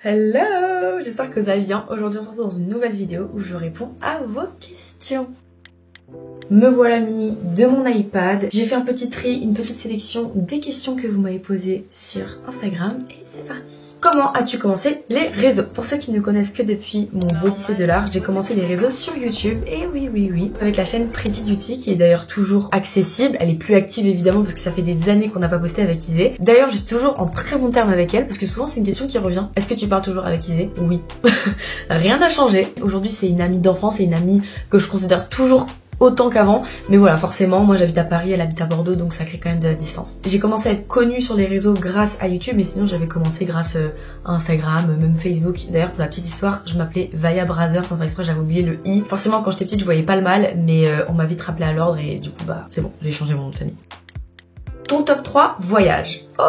Hello, j'espère que vous allez bien. Aujourd'hui on se retrouve dans une nouvelle vidéo où je réponds à vos questions. Me voilà muni de mon iPad. J'ai fait un petit tri, une petite sélection des questions que vous m'avez posées sur Instagram et c'est parti. Comment as-tu commencé les réseaux? Pour ceux qui ne connaissent que depuis mon Odyssée de l'art, j'ai commencé les réseaux sur YouTube et oui, avec la chaîne Pretty Duty qui est d'ailleurs toujours accessible. Elle est plus active évidemment parce que ça fait des années qu'on n'a pas posté avec Isée. D'ailleurs je suis toujours en très bon terme avec elle parce que souvent c'est une question qui revient. Est-ce que tu parles toujours avec Isée? Oui. Rien n'a changé. Aujourd'hui c'est une amie d'enfance et une amie que je considère toujours autant qu'avant, mais voilà, forcément moi j'habite à Paris, elle habite à Bordeaux, donc ça crée quand même de la distance. J'ai commencé à être connue sur les réseaux grâce à YouTube, mais sinon j'avais commencé grâce à Instagram, même Facebook. D'ailleurs pour la petite histoire, je m'appelais Vaya Brazer, sans faire exprès j'avais oublié le i. Forcément quand j'étais petite je voyais pas le mal, mais on m'a vite rappelé à l'ordre et du coup bah c'est bon, j'ai changé mon nom de famille. Ton top 3 voyage. Oh.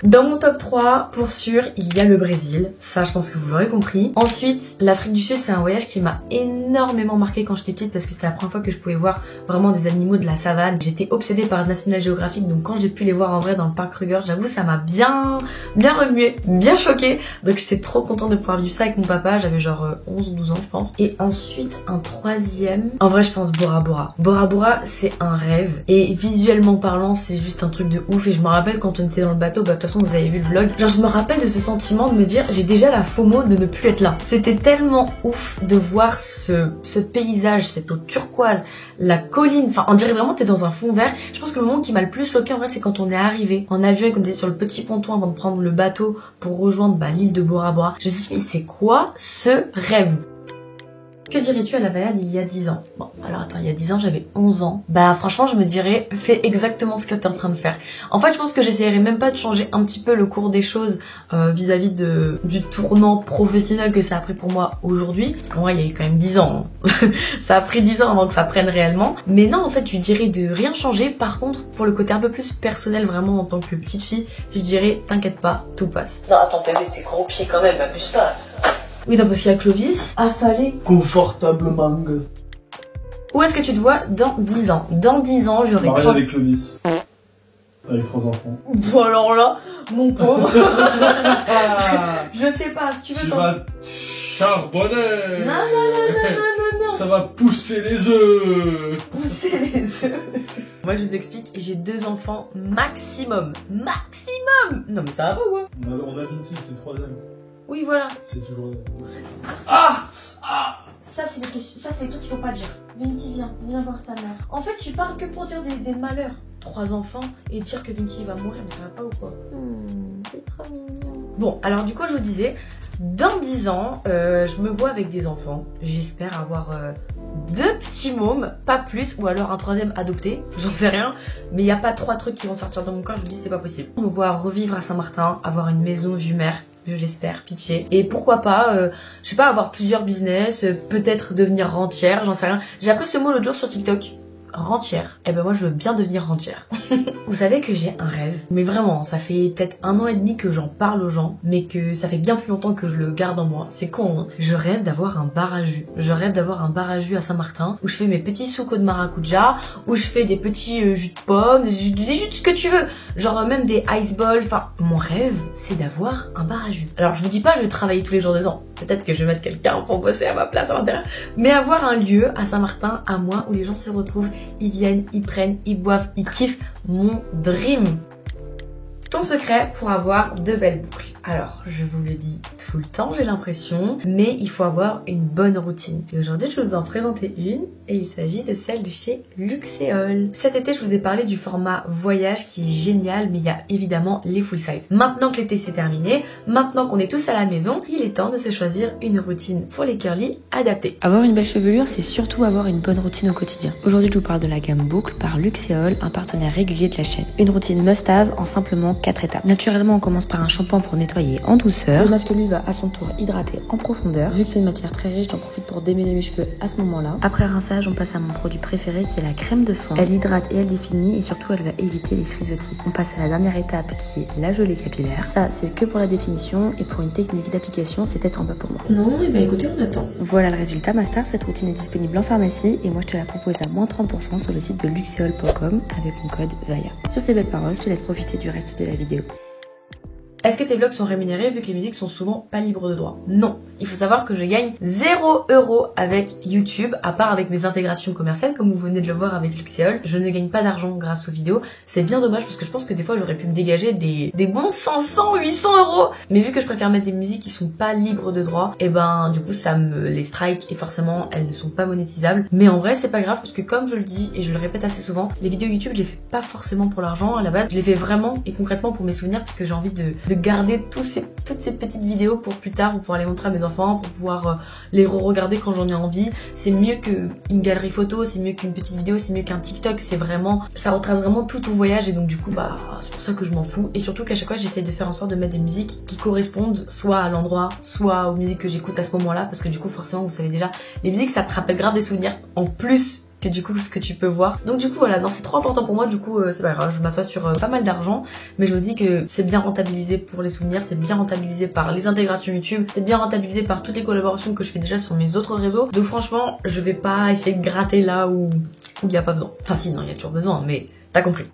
Dans mon top 3, pour sûr, il y a le Brésil. Ça, je pense que vous l'aurez compris. Ensuite, l'Afrique du Sud, c'est un voyage qui m'a énormément marqué quand j'étais petite parce que c'était la première fois que je pouvais voir vraiment des animaux de la savane. J'étais obsédée par National Geographic, donc quand j'ai pu les voir en vrai dans le parc Kruger, j'avoue, ça m'a bien remué, bien choquée. Donc j'étais trop contente de pouvoir vivre ça avec mon papa. J'avais genre 11 ou 12 ans, je pense. Et ensuite, un troisième. En vrai, je pense Bora Bora. Bora Bora, c'est un rêve. Et visuellement parlant, c'est juste un truc de ouf. Et je me rappelle quand on était dans le bateau, bah, de toute façon, vous avez vu le vlog, genre je me rappelle de ce sentiment de me dire j'ai déjà la FOMO de ne plus être là. C'était tellement ouf de voir ce paysage, cette eau turquoise, la colline, enfin on dirait vraiment t'es dans un fond vert. Je pense que le moment qui m'a le plus choqué en vrai c'est quand on est arrivé en avion et qu'on était sur le petit ponton avant de prendre le bateau pour rejoindre l'île de Bora Bora. Je me suis dit mais c'est quoi ce rêve? Que dirais-tu à la Vaya d'il y a 10 ans? Bon, alors attends, il y a 10 ans, j'avais 11 ans. Bah franchement, je me dirais, fais exactement ce que t'es en train de faire. En fait, je pense que j'essayerais même pas de changer un petit peu le cours des choses vis-à-vis du tournant professionnel que ça a pris pour moi aujourd'hui. Parce qu'en vrai, il y a eu quand même 10 ans. Hein. Ça a pris 10 ans avant que ça prenne réellement. Mais non, en fait, je dirais de rien changer. Par contre, pour le côté un peu plus personnel, vraiment en tant que petite fille, je dirais, t'inquiète pas, tout passe. Non, attends, t'avais tes gros pieds quand même, abuse pas. Oui, non, parce qu'il y a Clovis. Affalé confortablement. Où est-ce que tu te vois dans 10 ans? Dans 10 ans, j'aurai 3... avec Clovis. Avec 3 enfants. Bon alors là, mon pauvre. Je sais pas, si tu veux... Tu vas charbonner. Non. Ça va pousser les œufs. Pousser les œufs. Moi je vous explique, j'ai 2 enfants maximum. Maximum. Non mais ça va pas ou quoi? On a Vinci, c'est le 3ème. Oui voilà. C'est toujours... Ça c'est des questions, ça c'est des trucs qu'il faut pas dire. Vinti viens voir ta mère. En fait tu parles que pour dire des malheurs. 3 enfants et dire que Vinti va mourir, mais ça va pas ou quoi? C'est trop mignon. Bon alors du coup je vous disais, dans 10 ans, je me vois avec des enfants. J'espère avoir 2 petits mômes, pas plus, ou alors un 3ème adopté, j'en sais rien. Mais il n'y a pas 3 trucs qui vont sortir de mon corps, je vous dis c'est pas possible. Je me vois revivre à Saint-Martin, avoir une maison vue mer. Je l'espère, pitié. Et pourquoi pas, je sais pas, avoir plusieurs business, peut-être devenir rentière, j'en sais rien. J'ai appris ce mot l'autre jour sur TikTok. Rentière. Eh ben moi je veux bien devenir rentière. Vous savez que j'ai un rêve, mais vraiment ça fait peut-être 1 an et demi que j'en parle aux gens, mais que ça fait bien plus longtemps que je le garde en moi. C'est con hein. Je rêve d'avoir un bar à jus. Je rêve d'avoir un bar à jus à Saint-Martin où je fais mes petits sucos de maracuja, où je fais des petits jus de pommes, des jus de ce que tu veux. Genre même des ice balls. Enfin, mon rêve c'est d'avoir un bar à jus. Alors je vous dis pas je vais travailler tous les jours dedans. Peut-être que je vais mettre quelqu'un pour bosser à ma place à l'intérieur. Mais avoir un lieu à Saint-Martin, à moi, où les gens se retrouvent, ils viennent, ils prennent, ils boivent, ils kiffent. Mon dream. Ton secret pour avoir de belles boucles. Alors, je vous le dis tout le temps, j'ai l'impression, mais il faut avoir une bonne routine. Et aujourd'hui, je vais vous en présenter une, et il s'agit de celle de chez Luxéol. Cet été, je vous ai parlé du format voyage qui est génial, mais il y a évidemment les full size. Maintenant que l'été s'est terminé, maintenant qu'on est tous à la maison, il est temps de se choisir une routine pour les curly adaptée. Avoir une belle chevelure, c'est surtout avoir une bonne routine au quotidien. Aujourd'hui, je vous parle de la gamme boucle par Luxéol, un partenaire régulier de la chaîne. Une routine must-have en simplement 4 étapes. Naturellement, on commence par un shampoing pour nettoyer en douceur. Le masque lui va à son tour hydrater en profondeur. Vu que c'est une matière très riche, j'en profite pour démêler mes cheveux à ce moment-là. Après rinçage, on passe à mon produit préféré qui est la crème de soin. Elle hydrate et elle définit et surtout elle va éviter les frisottis. On passe à la dernière étape qui est la gelée capillaire. Ça, c'est que pour la définition et pour une technique d'application, c'est peut-être en bas pour moi. Non, et bah écoutez, on attend. Voilà le résultat, ma star. Cette routine est disponible en pharmacie et moi je te la propose à moins 30% sur le site de luxeol.com avec mon code VAYA. Sur ces belles paroles, je te laisse profiter du reste de la vidéo. Est-ce que tes vlogs sont rémunérés vu que les musiques sont souvent pas libres de droit? Non. Il faut savoir que je gagne 0 € avec YouTube, à part avec mes intégrations commerciales, comme vous venez de le voir avec Luxéol. Je ne gagne pas d'argent grâce aux vidéos. C'est bien dommage parce que je pense que des fois j'aurais pu me dégager des bons 500, 800 €. Mais vu que je préfère mettre des musiques qui sont pas libres de droit, et ben du coup ça me les strike et forcément elles ne sont pas monétisables. Mais en vrai c'est pas grave parce que comme je le dis et je le répète assez souvent, les vidéos YouTube je les fais pas forcément pour l'argent à la base. Je les fais vraiment et concrètement pour mes souvenirs parce que j'ai envie de garder toutes ces petites vidéos pour plus tard, pour pouvoir les montrer à mes enfants, pour pouvoir les re-regarder quand j'en ai envie. C'est mieux qu'une galerie photo, c'est mieux qu'une petite vidéo, c'est mieux qu'un TikTok. C'est vraiment, ça retrace vraiment tout ton voyage et donc du coup bah c'est pour ça que je m'en fous. Et surtout qu'à chaque fois j'essaie de faire en sorte de mettre des musiques qui correspondent soit à l'endroit, soit aux musiques que j'écoute à ce moment-là, parce que du coup forcément vous savez déjà, les musiques ça te rappelle grave des souvenirs en plus que du coup ce que tu peux voir. Donc du coup voilà, non c'est trop important pour moi, du coup c'est pas grave, je m'assois sur pas mal d'argent, mais je me dis que c'est bien rentabilisé pour les souvenirs, c'est bien rentabilisé par les intégrations YouTube, c'est bien rentabilisé par toutes les collaborations que je fais déjà sur mes autres réseaux. Donc franchement je vais pas essayer de gratter là où il n'y a pas besoin. Enfin si, non il y a toujours besoin, mais t'as compris.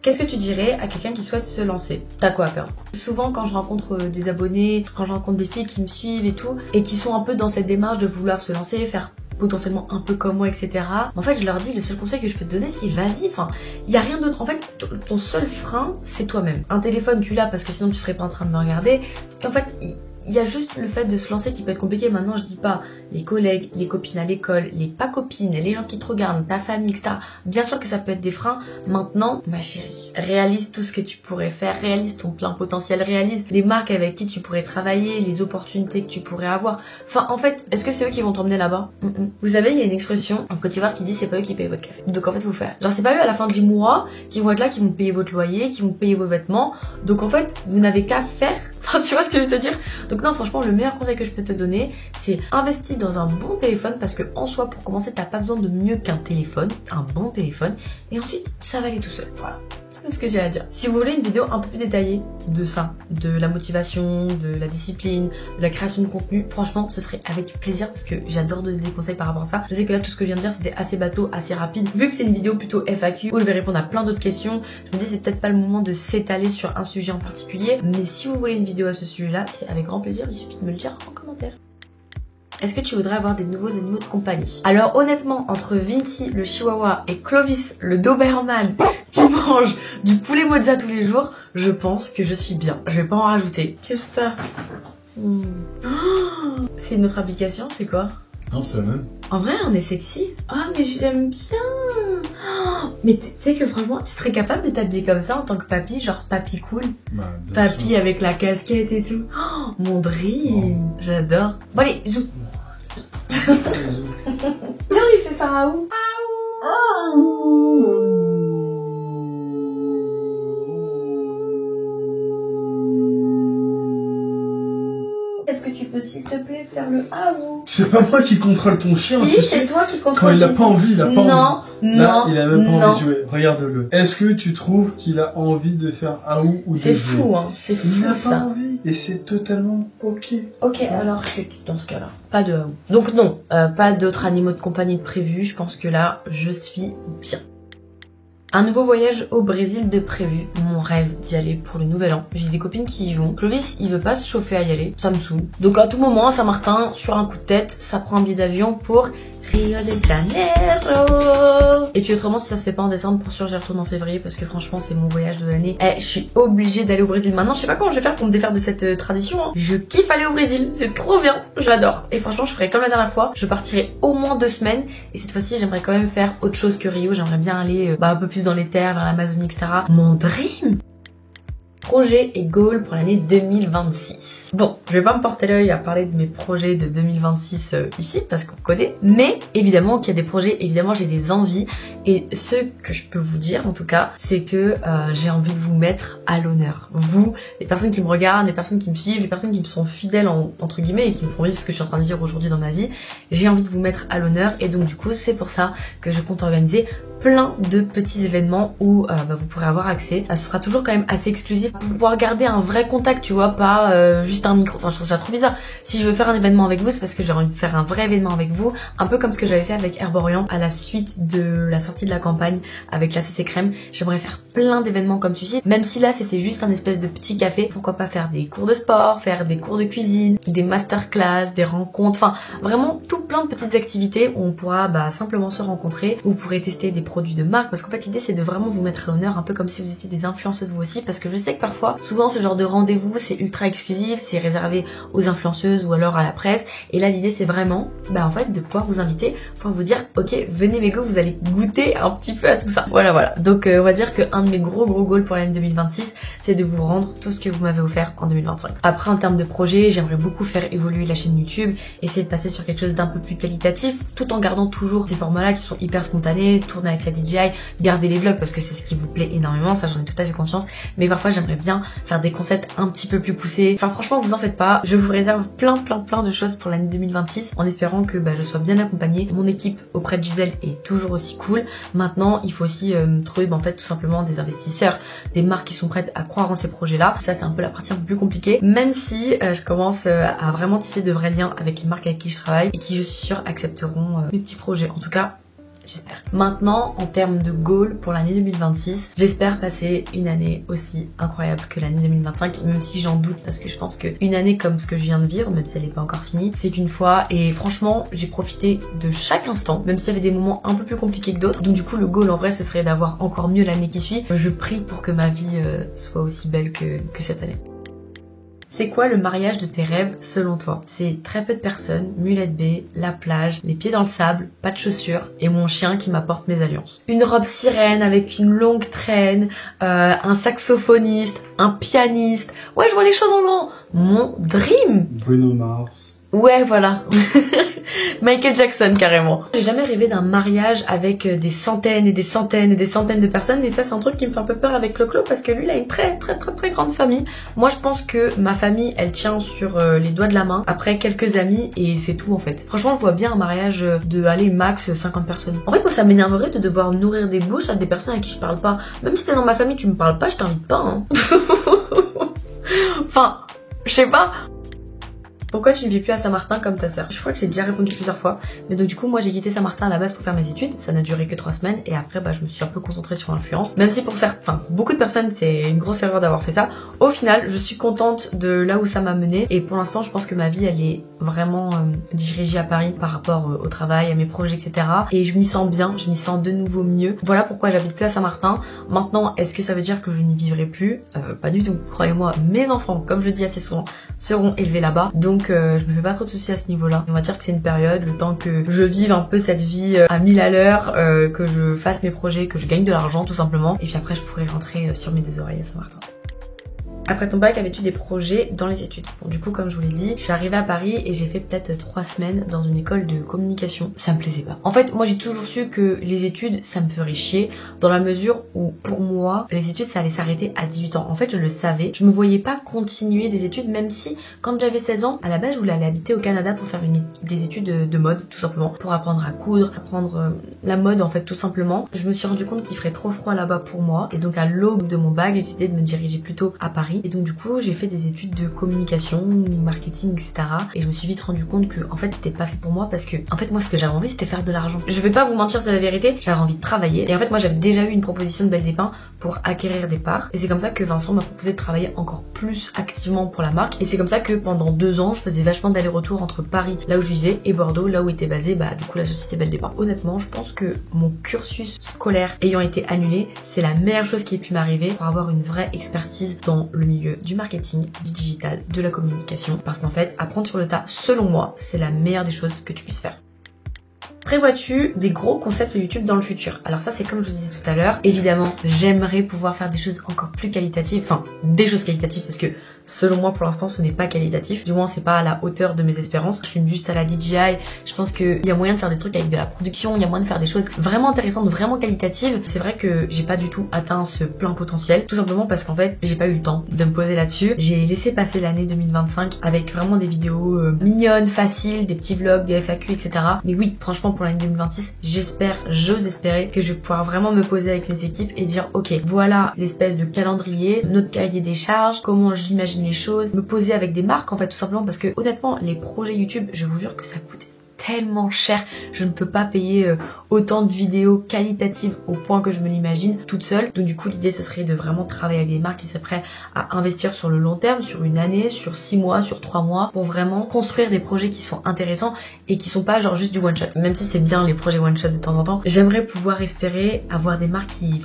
Qu'est-ce que tu dirais à quelqu'un qui souhaite se lancer? T'as quoi à perdre? Souvent quand je rencontre des abonnés, quand je rencontre des filles qui me suivent et tout, et qui sont un peu dans cette démarche de vouloir se lancer, faire potentiellement un peu comme moi, etc. En fait, je leur dis, le seul conseil que je peux te donner, c'est vas-y. Enfin, il y a rien d'autre. En fait, ton seul frein, c'est toi-même. Un téléphone, tu l'as parce que sinon tu serais pas en train de me regarder. Et en fait, il y a juste le fait de se lancer qui peut être compliqué. Maintenant, je dis pas les collègues, les copines à l'école, les pas copines, les gens qui te regardent, ta famille, etc. Bien sûr que ça peut être des freins. Maintenant, ma chérie, réalise tout ce que tu pourrais faire, réalise ton plein potentiel, réalise les marques avec qui tu pourrais travailler, les opportunités que tu pourrais avoir. Enfin, en fait, est-ce que c'est eux qui vont t'emmener là-bas? Vous savez, il y a une expression en Côte d'Ivoire qui dit c'est pas eux qui payent votre café. Donc en fait, faut faire. Genre, c'est pas eux à la fin du mois qui vont être là, qui vont payer votre loyer, qui vont payer vos vêtements. Donc en fait, vous n'avez qu'à faire. Enfin, tu vois ce que je veux te dire? Donc non, franchement, le meilleur conseil que je peux te donner, c'est investir dans un bon téléphone parce que en soi, pour commencer, t'as pas besoin de mieux qu'un téléphone, un bon téléphone. Et ensuite, ça va aller tout seul. Voilà. C'est ce que j'ai à dire. Si vous voulez une vidéo un peu plus détaillée de ça, de la motivation, de la discipline, de la création de contenu, franchement, ce serait avec plaisir parce que j'adore donner des conseils par rapport à ça. Je sais que là, tout ce que je viens de dire, c'était assez bateau, assez rapide. Vu que c'est une vidéo plutôt FAQ où je vais répondre à plein d'autres questions, je me dis c'est peut-être pas le moment de s'étaler sur un sujet en particulier. Mais si vous voulez une vidéo à ce sujet-là, c'est avec grand plaisir. Il suffit de me le dire en commentaire. Est-ce que tu voudrais avoir des nouveaux animaux de compagnie? Alors honnêtement, entre Vinti le chihuahua et Clovis le Doberman qui mange du poulet mozza tous les jours, je pense que je suis bien. Je vais pas en rajouter. Qu'est-ce que t'as? C'est une autre application, c'est quoi? Non, c'est la même. En vrai, on est sexy. Ah, mais j'aime bien. Mais tu sais que franchement, tu serais capable de t'habiller comme ça en tant que papy, genre papy cool. Bah, Papy sûr. avec la casquette et tout. Oh, mon dream. J'adore. Bon allez, zou. Viens, on lui fait Pharaon. Est-ce que tu peux, s'il te plaît, faire le aou? C'est pas moi qui contrôle ton chien, Si, tu c'est sais. toi qui contrôle. Quand il a pas envie, il a pas envie. Non, Là, il a même pas non. envie de jouer. Regarde-le. Est-ce que tu trouves qu'il a envie de faire aou ou de jouer? C'est fou, hein. C'est Il fou, n'a pas ça. envie et c'est totalement ok. Ok, alors chut, dans ce cas-là, pas de aou. Donc non, pas d'autres animaux de compagnie de prévu. Je pense que là, je suis bien. Un nouveau voyage au Brésil de prévu. Mon rêve d'y aller pour le nouvel an. J'ai des copines qui y vont. Clovis, il veut pas se chauffer à y aller. Ça me saoule. Donc à tout moment, à Saint-Martin, sur un coup de tête, ça prend un billet d'avion pour Rio de Janeiro. Et puis autrement, si ça se fait pas en décembre, pour sûr, j'y retourne en février parce que franchement, c'est mon voyage de l'année. Je suis obligée d'aller au Brésil. Maintenant, je sais pas comment je vais faire pour me défaire de cette tradition. Hein. Je kiffe aller au Brésil. C'est trop bien. J'adore. Et franchement, je ferai comme la dernière fois. Je partirai au moins 2 semaines. Et cette fois-ci, j'aimerais quand même faire autre chose que Rio. J'aimerais bien aller un peu plus dans les terres, vers l'Amazonie, etc. Mon dream. Projet et goal pour l'année 2026. Bon, je vais pas me porter l'œil à parler de mes projets de 2026 ici parce qu'on connaît, mais évidemment qu'il y a des projets, évidemment j'ai des envies et ce que je peux vous dire en tout cas, c'est que j'ai envie de vous mettre à l'honneur. Vous, les personnes qui me regardent, les personnes qui me suivent, les personnes qui me sont fidèles entre guillemets et qui me font vivre ce que je suis en train de dire aujourd'hui dans ma vie, j'ai envie de vous mettre à l'honneur et donc du coup c'est pour ça que je compte organiser plein de petits événements où vous pourrez avoir accès. Ce sera toujours quand même assez exclusif pour pouvoir garder un vrai contact, tu vois, pas juste un micro. Enfin, je trouve ça trop bizarre. Si je veux faire un événement avec vous, c'est parce que j'ai envie de faire un vrai événement avec vous, un peu comme ce que j'avais fait avec Herborian à la suite de la sortie de la campagne avec la CC Crème. J'aimerais faire plein d'événements comme celui-ci, même si là c'était juste un espèce de petit café. Pourquoi pas faire des cours de sport, faire des cours de cuisine, des masterclass, des rencontres, enfin vraiment tout plein de petites activités où on pourra simplement se rencontrer, où vous pourrez tester des produits de marque, parce qu'en fait l'idée c'est de vraiment vous mettre à l'honneur, un peu comme si vous étiez des influenceuses vous aussi, parce que je sais que parfois, souvent ce genre de rendez-vous c'est ultra exclusif, c'est réservé aux influenceuses ou alors à la presse, et là l'idée c'est vraiment en fait de pouvoir vous inviter, pouvoir vous dire ok venez mes go, vous allez goûter un petit peu à tout ça. Voilà, donc on va dire que un de mes gros goals pour l'année 2026 c'est de vous rendre tout ce que vous m'avez offert en 2025. Après en termes de projet, j'aimerais beaucoup faire évoluer la chaîne YouTube, essayer de passer sur quelque chose d'un peu plus qualitatif, tout en gardant toujours ces formats là qui sont hyper spontanés, tourner avec la DJI, garder les vlogs parce que c'est ce qui vous plaît énormément, ça j'en ai tout à fait conscience, mais parfois j'aimerais bien faire des concepts un petit peu plus poussés. Enfin franchement vous en faites pas, je vous réserve plein de choses pour l'année 2026 en espérant que je sois bien accompagnée. Mon équipe auprès de Gisèle est toujours aussi cool. Maintenant il faut aussi trouver en fait tout simplement des investisseurs, des marques qui sont prêtes à croire en ces projets là. Ça c'est un peu la partie un peu plus compliquée, même si je commence à vraiment tisser de vrais liens avec les marques avec qui je travaille et qui je suis sûre accepteront mes petits projets. En tout cas j'espère. Maintenant, en termes de goal pour l'année 2026, j'espère passer une année aussi incroyable que l'année 2025, même si j'en doute parce que je pense qu'une année comme ce que je viens de vivre, même si elle n'est pas encore finie, c'est qu'une fois, et franchement, j'ai profité de chaque instant, même s'il y avait des moments un peu plus compliqués que d'autres. Donc du coup, le goal en vrai, ce serait d'avoir encore mieux l'année qui suit. Je prie pour que ma vie soit aussi belle que cette année. C'est quoi le mariage de tes rêves selon toi? C'est très peu de personnes, mulette B, la plage, les pieds dans le sable, pas de chaussures et mon chien qui m'apporte mes alliances. Une robe sirène avec une longue traîne, un saxophoniste, un pianiste. Ouais, je vois les choses en grand. Mon dream. Bruno Mars. Ouais, voilà. Michael Jackson carrément. J'ai jamais rêvé d'un mariage avec des centaines et des centaines et des centaines de personnes, et ça c'est un truc qui me fait un peu peur avec Clo-Clo parce que lui il a une très grande famille. Moi je pense que ma famille elle tient sur les doigts de la main, après quelques amis et c'est tout en fait. Franchement je vois bien un mariage de aller max 50 personnes. En fait moi ça m'énerverait de devoir nourrir des bouches à des personnes à qui je parle pas. Même si t'es dans ma famille tu me parles pas, je t'invite pas hein. Enfin, je sais pas. Pourquoi tu ne vis plus à Saint-Martin comme ta sœur? Je crois que j'ai déjà répondu plusieurs fois. Mais donc du coup moi j'ai quitté Saint-Martin à la base pour faire mes études. Ça n'a duré que 3 semaines et après je me suis un peu concentrée sur l'influence. Même si pour beaucoup de personnes c'est une grosse erreur d'avoir fait ça. Au final je suis contente de là où ça m'a menée. Et pour l'instant je pense que ma vie elle est vraiment dirigée à Paris par rapport au travail, à mes projets etc. Et je m'y sens bien, je m'y sens de nouveau mieux. Voilà pourquoi j'habite plus à Saint-Martin. Maintenant est-ce que ça veut dire que je n'y vivrai plus? Pas du tout. Croyez-moi, mes enfants comme je le dis assez souvent seront élevés là-bas. Donc je me fais pas trop de soucis à ce niveau là. On va dire que c'est une période, le temps que je vive un peu cette vie à 1000 à l'heure, que je fasse mes projets, que je gagne de l'argent tout simplement. Et puis après je pourrai rentrer sur mes 2 oreilles à Saint-Martin. Après ton bac, avais-tu des projets dans les études? Bon, du coup, comme je vous l'ai dit, je suis arrivée à Paris et j'ai fait peut-être 3 semaines dans une école de communication. Ça me plaisait pas. En fait, moi, j'ai toujours su que les études, ça me ferait chier dans la mesure où, pour moi, les études, ça allait s'arrêter à 18 ans. En fait, je le savais. Je me voyais pas continuer des études, même si, quand j'avais 16 ans, à la base, je voulais aller habiter au Canada pour faire des études de mode, tout simplement. Pour apprendre à coudre, apprendre la mode, en fait, tout simplement. Je me suis rendu compte qu'il ferait trop froid là-bas pour moi. Et donc, à l'aube de mon bac, j'ai décidé de me diriger plutôt à Paris. Et donc du coup j'ai fait des études de communication, marketing etc. Et je me suis vite rendu compte que en fait c'était pas fait pour moi parce que en fait moi ce que j'avais envie c'était faire de l'argent. Je vais pas vous mentir, c'est la vérité, j'avais envie de travailler. Et en fait moi j'avais déjà eu une proposition de Belle des Pins pour acquérir des parts. Et c'est comme ça que Vincent m'a proposé de travailler encore plus activement pour la marque. Et c'est comme ça que pendant 2 ans je faisais vachement d'aller-retour entre Paris, là où je vivais, et Bordeaux, là où était basée du coup la société Belle des Pins. Honnêtement je pense que mon cursus scolaire ayant été annulé, c'est la meilleure chose qui ait pu m'arriver pour avoir une vraie expertise dans le milieu du marketing, du digital, de la communication. Parce qu'en fait, apprendre sur le tas, selon moi, c'est la meilleure des choses que tu puisses faire. Prévois-tu des gros concepts YouTube dans le futur? Alors ça c'est comme je vous disais tout à l'heure, évidemment j'aimerais pouvoir faire des choses encore plus qualitatives, enfin des choses qualitatives parce que selon moi pour l'instant ce n'est pas qualitatif, du moins c'est pas à la hauteur de mes espérances. Je filme juste à la DJI, je pense qu'il y a moyen de faire des trucs avec de la production, il y a moyen de faire des choses vraiment intéressantes, vraiment qualitatives. C'est vrai que j'ai pas du tout atteint ce plein potentiel, tout simplement parce qu'en fait j'ai pas eu le temps de me poser là-dessus. J'ai laissé passer l'année 2025 avec vraiment des vidéos mignonnes, faciles, des petits vlogs, des FAQ, etc. Mais oui, franchement pour l'année 2026, j'ose espérer que je vais pouvoir vraiment me poser avec mes équipes et dire ok, voilà l'espèce de calendrier, notre cahier des charges, comment j'imagine les choses, me poser avec des marques en fait, tout simplement parce que honnêtement les projets YouTube, je vous jure que ça coûte tellement cher, je ne peux pas payer autant de vidéos qualitatives au point que je me l'imagine toute seule. Donc du coup l'idée ce serait de vraiment travailler avec des marques qui seraient prêtes à investir sur le long terme, sur une année, sur 6 mois, sur 3 mois, pour vraiment construire des projets qui sont intéressants et qui sont pas genre juste du one shot. Même si c'est bien les projets one shot de temps en temps, j'aimerais pouvoir espérer avoir des marques qui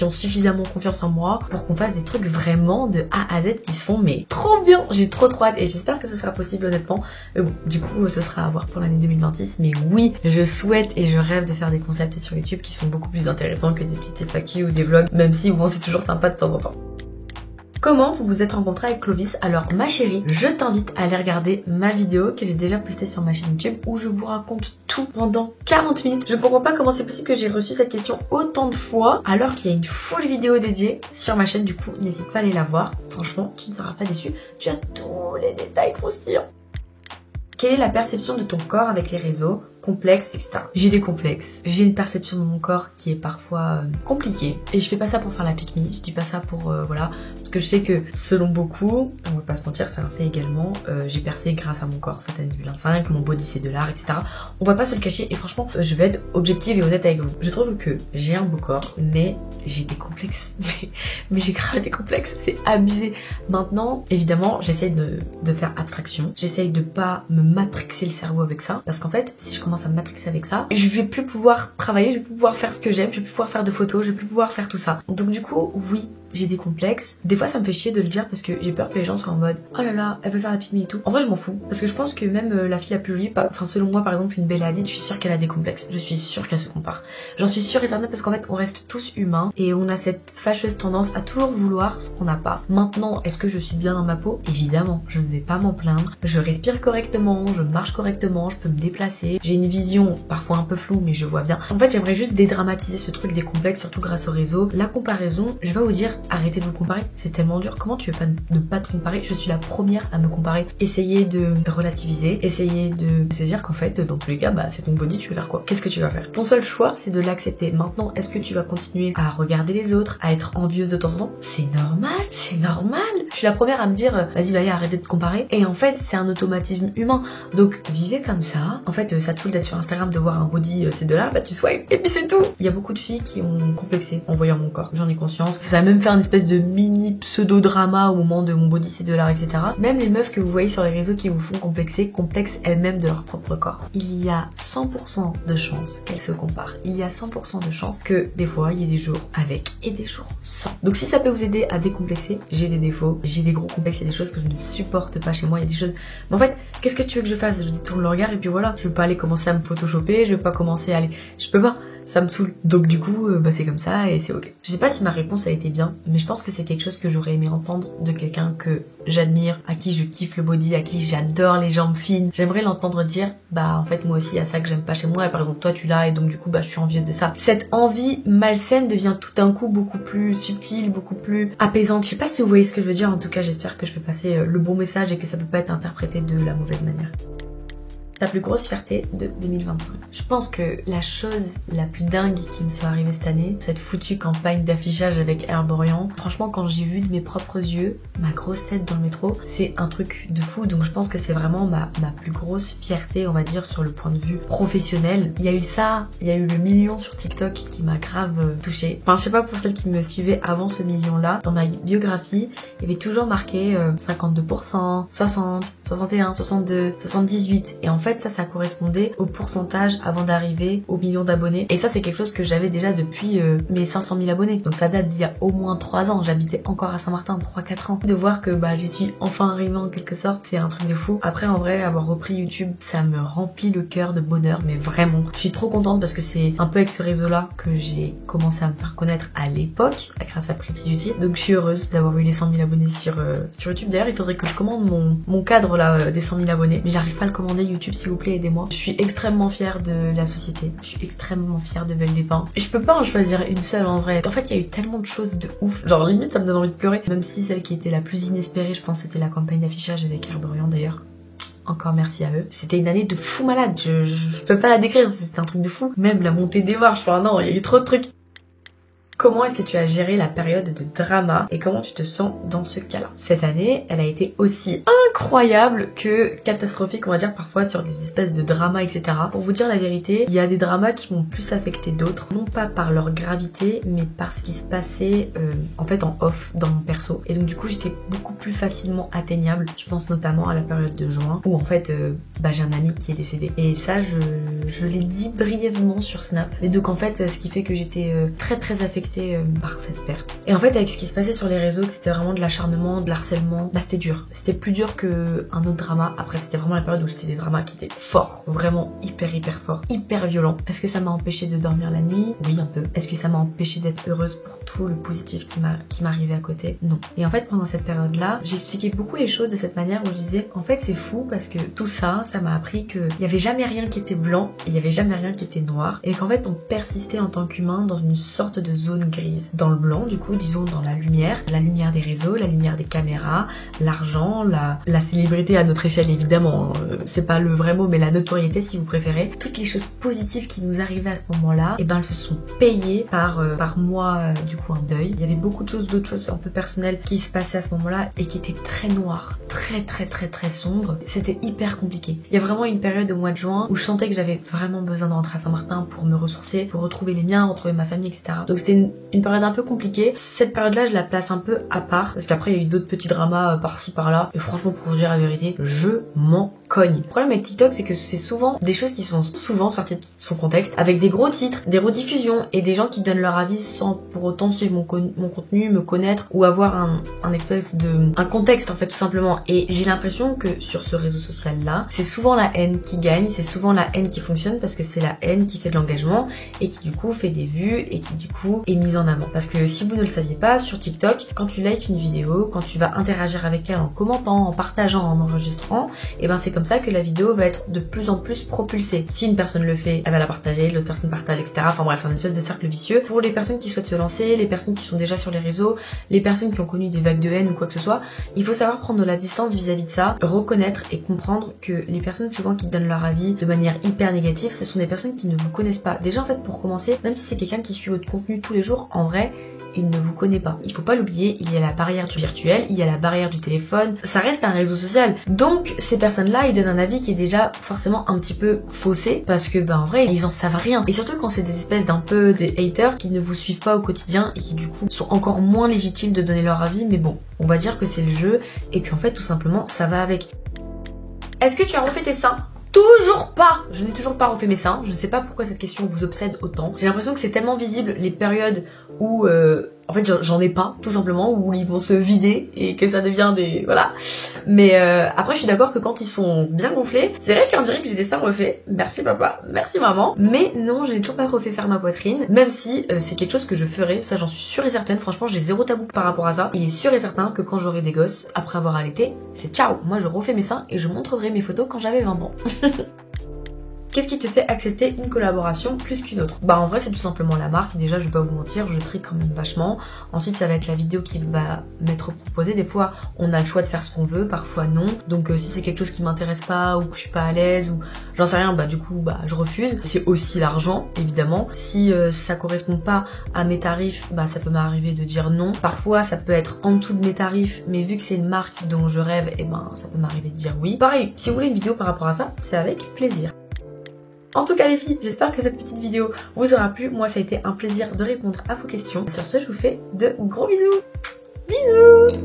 ont suffisamment confiance en moi pour qu'on fasse des trucs vraiment de A à Z qui sont mais trop bien. J'ai trop hâte et j'espère que ce sera possible honnêtement. Mais bon, du coup ce sera à voir pour l'année 2026. Mais oui, je souhaite et je rêve de faire des concepts sur YouTube qui sont beaucoup plus intéressants que des petites FAQ ou des vlogs, même si bon c'est toujours sympa de temps en temps. Comment vous vous êtes rencontré avec Clovis? Alors ma chérie, je t'invite à aller regarder ma vidéo que j'ai déjà postée sur ma chaîne YouTube où je vous raconte tout pendant 40 minutes. Je ne comprends pas comment c'est possible que j'ai reçu cette question autant de fois alors qu'il y a une full vidéo dédiée sur ma chaîne. Du coup, n'hésite pas à aller la voir. Franchement, tu ne seras pas déçu. Tu as tous les détails croustillants. Quelle est la perception de ton corps avec les réseaux, complexes, etc. J'ai des complexes. J'ai une perception de mon corps qui est parfois compliquée. Et je fais pas ça pour faire la pique me, je dis pas ça pour voilà. Parce que je sais que selon beaucoup, on va pas se mentir, c'est un fait également, j'ai percé grâce à mon corps cette année 2025, mon body c'est de l'art, etc. On va pas se le cacher et franchement, je vais être objective et honnête avec vous. Je trouve que j'ai un beau corps, mais j'ai des complexes. Mais j'ai grave des complexes, c'est abusé. Maintenant, évidemment, j'essaye de faire abstraction. J'essaye de pas me matrixer le cerveau avec ça. Parce qu'en fait, si je commence à me matrixer avec ça, je vais plus pouvoir travailler, je vais plus pouvoir faire ce que j'aime, je vais plus pouvoir faire de photos, je vais plus pouvoir faire tout ça. Donc du coup, oui, j'ai des complexes. Des fois ça me fait chier de le dire parce que j'ai peur que les gens soient en mode oh là là, elle veut faire la pique me et tout. En vrai je m'en fous parce que je pense que même la fille la plus jolie, enfin selon moi par exemple une Bella Hadid, je suis sûre qu'elle a des complexes. Je suis sûre qu'elle se compare. J'en suis sûre et certaine parce qu'en fait on reste tous humains et on a cette fâcheuse tendance à toujours vouloir ce qu'on n'a pas. Maintenant, est-ce que je suis bien dans ma peau? Évidemment, je ne vais pas m'en plaindre. Je respire correctement, je marche correctement, je peux me déplacer. J'ai une vision parfois un peu floue mais je vois bien. En fait j'aimerais juste dédramatiser ce truc des complexes, surtout grâce au réseau. La comparaison, je vais vous dire, arrêtez de vous comparer, c'est tellement dur. Comment tu veux pas ne pas te comparer? Je suis la première à me comparer. Essayez de relativiser, essayez de se dire qu'en fait, dans tous les cas, bah c'est ton body, tu veux faire quoi? Qu'est-ce que tu vas faire? Ton seul choix, c'est de l'accepter. Maintenant, est-ce que tu vas continuer à regarder les autres, à être envieuse de temps en temps? C'est normal, c'est normal. Je suis la première à me dire, vas-y, arrête de te comparer. Et en fait, c'est un automatisme humain. Donc, vivez comme ça. En fait, ça te saoule d'être sur Instagram, de voir un body, c'est de là, bah tu swipes, et puis c'est tout. Il y a beaucoup de filles qui ont complexé en voyant mon corps. J'en ai conscience. Ça va même faire une espèce de mini pseudo-drama au moment de mon body c'est de l'art, etc. Même les meufs que vous voyez sur les réseaux qui vous font complexer, complexent elles-mêmes de leur propre corps. Il y a 100% de chances qu'elles se comparent. Il y a 100% de chances que des fois il y ait des jours avec et des jours sans. Donc si ça peut vous aider à décomplexer, j'ai des défauts, j'ai des gros complexes, il y a des choses que je ne supporte pas chez moi, il y a des choses... Mais en fait, qu'est-ce que tu veux que je fasse? Je détourne le regard et puis voilà. Je veux pas aller commencer à me photoshopper, je veux pas commencer à aller... Je peux pas. Ça me saoule. Donc du coup, bah c'est comme ça et c'est ok. Je sais pas si ma réponse a été bien, mais je pense que c'est quelque chose que j'aurais aimé entendre de quelqu'un que j'admire, à qui je kiffe le body, à qui j'adore les jambes fines. J'aimerais l'entendre dire, bah en fait moi aussi il y a ça que j'aime pas chez moi et par exemple toi tu l'as et donc du coup bah je suis envieuse de ça. Cette envie malsaine devient tout d'un coup beaucoup plus subtile, beaucoup plus apaisante. Je sais pas si vous voyez ce que je veux dire, en tout cas j'espère que je peux passer le bon message et que ça peut pas être interprété de la mauvaise manière. Ta plus grosse fierté de 2025. Je pense que la chose la plus dingue qui me soit arrivée cette année, cette foutue campagne d'affichage avec Herborian, franchement quand j'ai vu de mes propres yeux ma grosse tête dans le métro, c'est un truc de fou. Donc je pense que c'est vraiment ma plus grosse fierté, on va dire, sur le point de vue professionnel. Il y a eu ça, il y a eu le million sur TikTok qui m'a grave touchée. Enfin je sais pas, pour celles qui me suivaient avant ce million là, dans ma biographie, il y avait toujours marqué 52%, 60, 61, 62, 78 et en fait fait ça correspondait au pourcentage avant d'arriver au million d'abonnés. Et ça c'est quelque chose que j'avais déjà depuis mes 500 000 abonnés. Donc ça date d'il y a au moins 3 ans. J'habitais encore à Saint-Martin, 3-4 ans. De voir que j'y suis enfin arrivée en quelque sorte, c'est un truc de fou. Après en vrai, avoir repris YouTube, ça me remplit le cœur de bonheur, mais vraiment. Je suis trop contente parce que c'est un peu avec ce réseau-là que j'ai commencé à me faire connaître à l'époque, grâce à Pretty Beauty. Donc je suis heureuse d'avoir eu les 100 000 abonnés sur YouTube. D'ailleurs, il faudrait que je commande mon cadre là des 100 000 abonnés, mais j'arrive pas à le commander. YouTube, s'il vous plaît, aidez-moi. Je suis extrêmement fière de la société. Je suis extrêmement fière de Belle des Pins. Je peux pas en choisir une seule en vrai. En fait, il y a eu tellement de choses de ouf. Genre limite, ça me donne envie de pleurer. Même si celle qui était la plus inespérée, je pense, c'était la campagne d'affichage avec Herborian d'ailleurs. Encore merci à eux. C'était une année de fou malade. Je peux pas la décrire. C'était un truc de fou. Même la montée des marches. Enfin non, il y a eu trop de trucs. Comment est-ce que tu as géré la période de drama et comment tu te sens dans ce cas-là? Cette année, elle a été aussi incroyable que catastrophique, on va dire, parfois sur des espèces de dramas, etc. Pour vous dire la vérité, il y a des dramas qui m'ont plus affecté d'autres, non pas par leur gravité, mais par ce qui se passait en fait en off dans mon perso. Et donc du coup, j'étais beaucoup plus facilement atteignable. Je pense notamment à la période de juin où en fait, j'ai un ami qui est décédé. Et ça, je l'ai dit brièvement sur Snap. Et donc en fait, ce qui fait que j'étais très affectée par cette perte. Et en fait avec ce qui se passait sur les réseaux, que c'était vraiment de l'acharnement, de l'harcèlement, c'était dur. C'était plus dur qu'un autre drama. Après c'était vraiment la période où c'était des dramas qui étaient forts, vraiment hyper forts, hyper violents. Est-ce que ça m'a empêché de dormir la nuit? Oui, un peu. Est-ce que ça m'a empêché d'être heureuse pour tout le positif qui m'arrivait à côté? Non. Et en fait pendant cette période-là, j'ai expliqué beaucoup les choses de cette manière où je disais en fait c'est fou parce que tout ça, ça m'a appris qu'il n'y avait jamais rien qui était blanc et il n'y avait jamais rien qui était noir et qu'en fait on persistait en tant qu'humain dans une sorte de zone grise. Dans le blanc, du coup, disons dans la lumière des réseaux, la lumière des caméras, l'argent, la célébrité à notre échelle évidemment, c'est pas le vrai mot mais la notoriété si vous préférez. Toutes les choses positives qui nous arrivaient à ce moment-là, et elles se sont payées par moi, du coup un deuil. Il y avait beaucoup de choses, d'autres choses un peu personnelles qui se passaient à ce moment-là et qui étaient très noires, très sombres. C'était hyper compliqué. Il y a vraiment une période au mois de juin où je sentais que j'avais vraiment besoin de rentrer à Saint-Martin pour me ressourcer, pour retrouver les miens, retrouver ma famille, etc. Donc c'était une période un peu compliquée. Cette période-là, je la place un peu à part parce qu'après il y a eu d'autres petits dramas par-ci par-là. Et franchement, pour vous dire la vérité, je m'en cogne. Le problème avec TikTok, c'est que c'est souvent des choses qui sont souvent sorties de son contexte, avec des gros titres, des rediffusions et des gens qui donnent leur avis sans pour autant suivre mon contenu, me connaître ou avoir un contexte en fait tout simplement. Et j'ai l'impression que sur ce réseau social-là, c'est souvent la haine qui gagne, c'est souvent la haine qui fonctionne parce que c'est la haine qui fait de l'engagement et qui du coup fait des vues et qui du coup est mise en avant. Parce que si vous ne le saviez pas, sur TikTok, quand tu likes une vidéo, quand tu vas interagir avec elle en commentant, en partageant, en enregistrant, et c'est comme ça que la vidéo va être de plus en plus propulsée. Si une personne le fait, elle va la partager, l'autre personne partage, etc. Enfin bref, c'est une espèce de cercle vicieux. Pour les personnes qui souhaitent se lancer, les personnes qui sont déjà sur les réseaux, les personnes qui ont connu des vagues de haine ou quoi que ce soit, il faut savoir prendre de la distance vis-à-vis de ça, reconnaître et comprendre que les personnes souvent qui donnent leur avis de manière hyper négative, ce sont des personnes qui ne vous connaissent pas. Déjà en fait pour commencer, même si c'est quelqu'un qui suit votre contenu tous les jours, en vrai, il ne vous connaît pas. Il faut pas l'oublier, il y a la barrière du virtuel, il y a la barrière du téléphone, ça reste un réseau social. Donc ces personnes-là, ils donnent un avis qui est déjà forcément un petit peu faussé parce que en vrai, ils en savent rien. Et surtout quand c'est des espèces d'un peu des haters qui ne vous suivent pas au quotidien et qui du coup sont encore moins légitimes de donner leur avis, mais bon, on va dire que c'est le jeu et qu'en fait tout simplement ça va avec. Est-ce que tu as refait tes seins? Toujours pas! Je n'ai toujours pas refait mes seins. Je ne sais pas pourquoi cette question vous obsède autant. J'ai l'impression que c'est tellement visible les périodes où en fait j'en ai pas tout simplement, où ils vont se vider et que ça devient des... voilà. Mais après je suis d'accord que quand ils sont bien gonflés, c'est vrai qu'on dirait que j'ai des seins refaits. Merci papa, merci maman. Mais non, je n'ai toujours pas refait faire ma poitrine, même si c'est quelque chose que je ferai, ça j'en suis sûre et certaine. Franchement j'ai zéro tabou par rapport à ça. Il est sûr et certain que quand j'aurai des gosses, après avoir allaité, c'est ciao. Moi je refais mes seins et je montrerai mes photos quand j'avais 20 ans. Qu'est-ce qui te fait accepter une collaboration plus qu'une autre? En vrai c'est tout simplement la marque. Déjà je vais pas vous mentir, je trie quand même vachement. Ensuite ça va être la vidéo qui va m'être proposée. Des fois on a le choix de faire ce qu'on veut, parfois non. Donc si c'est quelque chose qui m'intéresse pas ou que je suis pas à l'aise ou j'en sais rien, du coup je refuse. C'est aussi l'argent évidemment. Si ça correspond pas à mes tarifs, ça peut m'arriver de dire non. Parfois ça peut être en dessous de mes tarifs, mais vu que c'est une marque dont je rêve, ça peut m'arriver de dire oui. Pareil, si vous voulez une vidéo par rapport à ça, c'est avec plaisir. En tout cas les filles, j'espère que cette petite vidéo vous aura plu. Moi ça a été un plaisir de répondre à vos questions. Sur ce, je vous fais de gros bisous. Bisous.